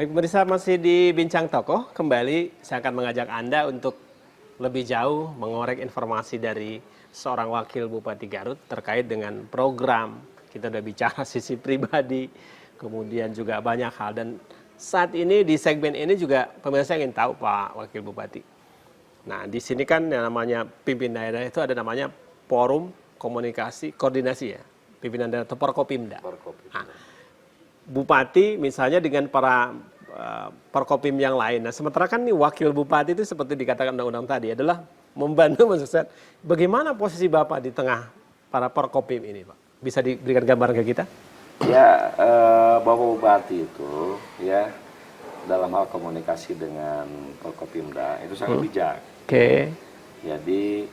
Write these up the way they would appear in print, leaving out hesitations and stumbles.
Baik, pemirsa masih di Bincang Tokoh. Kembali saya akan mengajak Anda untuk lebih jauh mengorek informasi dari seorang wakil Bupati Garut terkait dengan program. Kita udah bicara sisi pribadi, kemudian juga banyak hal. Dan saat ini di segmen ini juga pemirsa ingin tahu Pak Wakil Bupati. Nah, di sini kan yang namanya pimpin daerah itu ada namanya Forum Komunikasi Koordinasi ya. Pimpinan daerah atau Porkopimda. Nah, Bupati misalnya dengan para Porkopim yang lain. Nah, sementara kan nih wakil bupati itu seperti dikatakan undang-undang tadi adalah membantu mensukseskan. Bagaimana posisi Bapak di tengah para Porkopim ini, Pak? Bisa diberikan gambaran ke kita? Ya, Bapak Bupati itu ya dalam hal komunikasi dengan Porkopimda itu sangat bijak. Oke. Jadi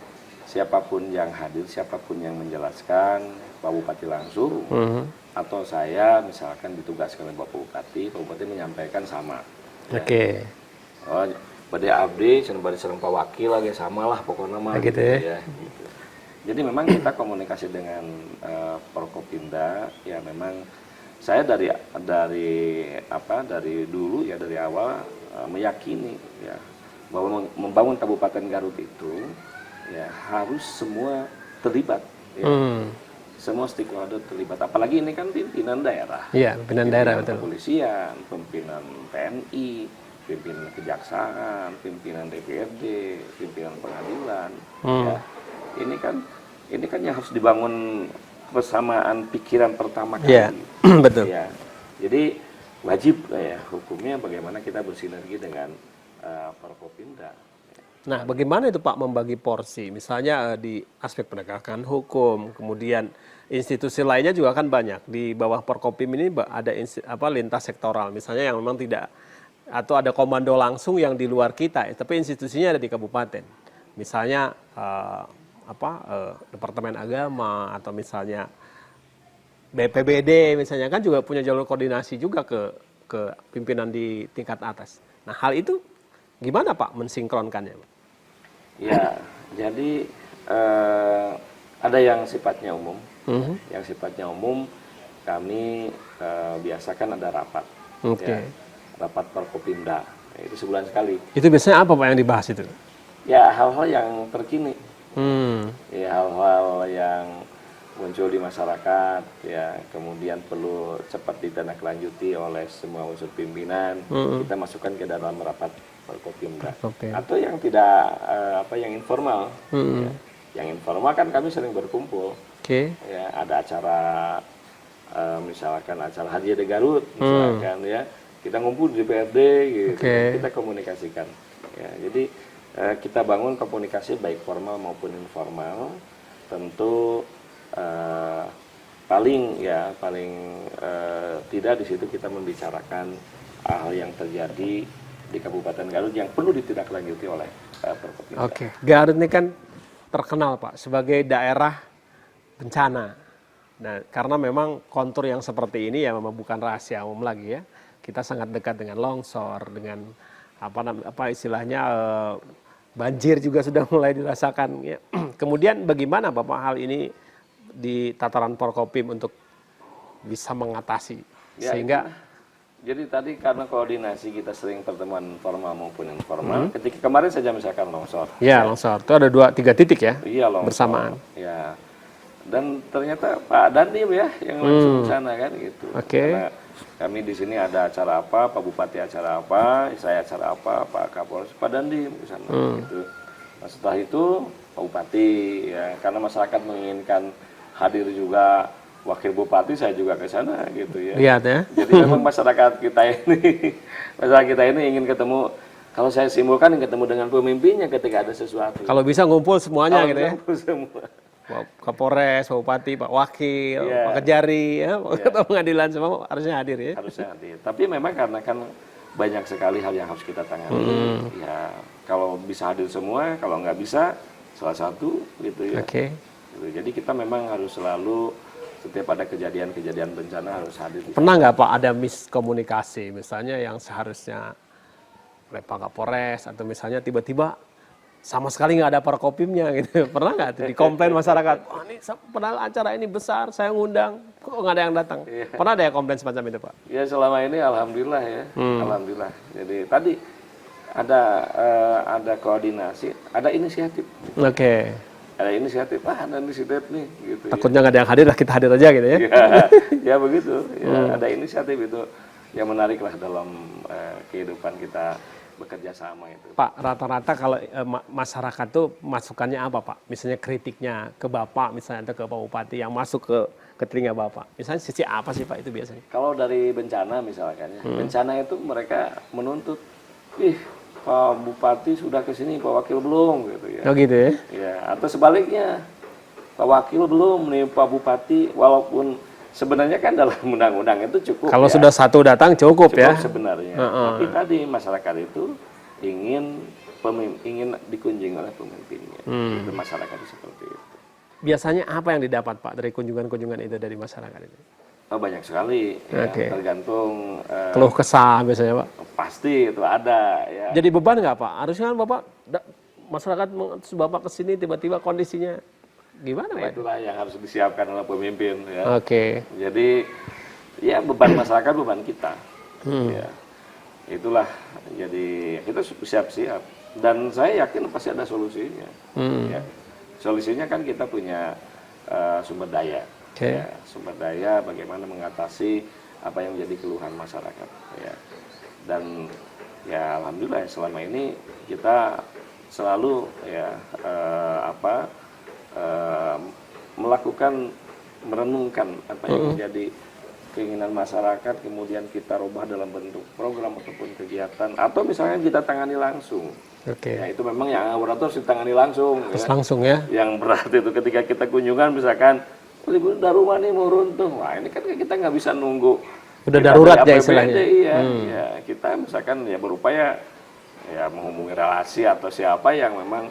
siapapun yang hadir, siapapun yang menjelaskan, Pak Bupati langsung atau saya misalkan ditugaskan oleh Bapak Bupati menyampaikan sama. Ya. Oke. Oh, pada abdi, pada serang Pak Wakil lagi sama lah pokoknya mah. Gitu ya. Gitu. Jadi memang kita komunikasi dengan Porkopimda, ya memang saya dari dulu ya dari awal meyakini ya bahwa membangun Kabupaten Garut itu ya harus semua terlibat. Ya. Semua stakeholder terlibat, apalagi ini kan pimpinan daerah. Iya, pimpinan daerah betul. Kepolisian, pimpinan TNI, pimpinan kejaksaan, pimpinan DPRD, pimpinan pengadilan. Ya. Ini kan yang harus dibangun persamaan pikiran pertama kali. Iya, betul. Ya. Jadi wajib ya hukumnya bagaimana kita bersinergi dengan Porkopimda. Nah, bagaimana itu Pak membagi porsi? Misalnya di aspek penegakan hukum, kemudian institusi lainnya juga kan banyak. Di bawah Porkopim ini ada lintas sektoral, misalnya yang memang tidak, atau ada komando langsung yang di luar kita, tapi institusinya ada di kabupaten. Misalnya Departemen Agama atau misalnya BPBD misalnya kan juga punya jalur koordinasi juga ke pimpinan di tingkat atas. Nah, hal itu gimana Pak mensinkronkannya, Pak? Ya, jadi ada yang sifatnya umum. Yang sifatnya umum kami biasakan ada rapat. Okay. Ya, rapat Porkopimda. Itu sebulan sekali. Itu biasanya apa Pak yang dibahas itu? Ya, hal-hal yang terkini. Ya, hal-hal yang muncul di masyarakat, ya kemudian perlu cepat ditindaklanjuti oleh semua unsur pimpinan. Kita masukkan ke dalam rapat Porkopimda. Atau yang tidak yang informal. Ya. Yang informal kan kami sering berkumpul. Ya, ada acara misalkan acara Hadiah de Garut misalkan ya. Kita ngumpul di DPRD gitu. Kita komunikasikan. Ya, jadi kita bangun komunikasi baik formal maupun informal. Tentu paling tidak di situ kita membicarakan hal yang terjadi di Kabupaten Garut yang perlu ditindaklanjuti oleh Porkopimda. Oke, Garut ini kan terkenal Pak sebagai daerah bencana. Nah, karena memang kontur yang seperti ini ya memang bukan rahasia umum lagi ya. Kita sangat dekat dengan longsor, dengan istilahnya banjir juga sudah mulai dirasakan. Ya. Kemudian bagaimana Bapak hal ini di tataran Porkopim untuk bisa mengatasi ya, sehingga jadi tadi karena koordinasi kita sering pertemuan formal maupun informal. Ketika kemarin saja misalkan longsor. Ya, longsor itu ada 2-3 titik ya. Iya, longsor. Bersamaan. Ya. Dan ternyata Pak Dandim ya yang langsung ke sana kan gitu. Karena kami di sini ada acara apa, Pak Bupati acara apa, saya acara apa, Pak Kapolres, Pak Dandim ke sana gitu. Nah, setelah itu Pak Bupati ya karena masyarakat menginginkan hadir juga Wakil Bupati, saya juga ke sana gitu ya. Lihat ya. Jadi memang masyarakat kita ini ingin ketemu. Kalau saya simpulkan ketemu dengan pemimpinnya ketika ada sesuatu. Kalau bisa ngumpul semuanya gitu ya. Ngumpul semua. Pak Kapolres, Pak Bupati, Pak Wakil, Pak Kejari, ya, Ketua Pengadilan semua harusnya hadir ya. Harusnya hadir. Tapi memang karena kan banyak sekali hal yang harus kita tangani. Ya kalau bisa hadir semua, kalau nggak bisa salah satu gitu ya. Jadi kita memang harus selalu setiap ada kejadian-kejadian bencana harus hadir. Pernah nggak Pak ada miskomunikasi misalnya yang seharusnya oleh Pak Kapolres atau misalnya tiba-tiba sama sekali nggak ada Forkopimnya gitu. Pernah nggak tuh dikomplain masyarakat? Wah ini padahal acara ini besar, saya ngundang, kok nggak ada yang datang? Pernah ada yang komplain semacam itu Pak? Ya selama ini alhamdulillah ya, alhamdulillah. Jadi tadi ada koordinasi, ada inisiatif. Oke. Ada inisiatif, ada inisiatif nih, gitu. Takutnya nggak ada yang hadir lah, kita hadir aja gitu ya? Ya begitu. Ya, ada inisiatif itu yang menarik lah dalam kehidupan kita bekerja sama itu. Pak, rata-rata kalau masyarakat tuh masukannya apa Pak? Misalnya kritiknya ke Bapak misalnya atau ke Pak Bupati yang masuk ke telinga Bapak. Misalnya sisi apa sih Pak itu biasanya? Kalau dari bencana misalkan ya, bencana itu mereka menuntut, Pak Bupati sudah ke sini, Pak Wakil belum gitu ya. Oh gitu ya? Ya, atau sebaliknya, Pak Wakil belum nih Pak Bupati, walaupun sebenarnya kan dalam undang-undang itu cukup. Kalau ya. sudah satu datang cukup ya? Sebenarnya. Tapi tadi masyarakat itu ingin dikunjungi oleh pemimpinnya. Itu masyarakat seperti itu. Biasanya apa yang didapat Pak dari kunjungan-kunjungan itu dari masyarakat itu? Oh, banyak sekali, ya, tergantung. Keluh kesah biasanya Pak? Pasti itu ada. Ya. Jadi beban nggak Pak? Harusnya kan Bapak, masyarakat Bapak kesini tiba-tiba kondisinya gimana Pak? Itulah yang harus disiapkan oleh pemimpin. Ya. Oke. Jadi ya beban masyarakat, beban kita. Ya. Itulah, jadi kita siap-siap. Dan saya yakin pasti ada solusinya. Ya. Solusinya kan kita punya sumber daya. Ya, sumber daya bagaimana mengatasi apa yang menjadi keluhan masyarakat. Ya. Dan ya alhamdulillah selama ini kita selalu ya melakukan merenungkan apa yang menjadi keinginan masyarakat, kemudian kita rubah dalam bentuk program ataupun kegiatan, atau misalnya kita tangani langsung. Ya, itu memang yang berat harus ditangani langsung. Terus langsung ya? Yang berat itu ketika kita kunjungan misalkan, udah rumah nih mau runtuh, wah ini kan kita nggak bisa nunggu. Udah darurat ya istilahnya. Iya, ya, kita misalkan ya berupaya ya menghubungi relasi atau siapa yang memang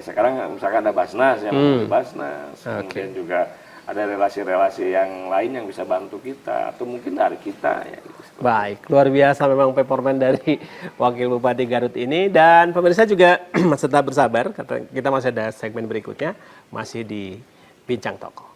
sekarang misalkan ada Basnas yang menghubungi Basnas, kemudian juga ada relasi-relasi yang lain yang bisa bantu kita atau mungkin dari kita ya. Gitu. Baik, luar biasa memang performan dari Wakil Bupati Garut ini, dan pemirsa juga masih tetap bersabar, kita masih ada segmen berikutnya masih di Bincang Tokoh.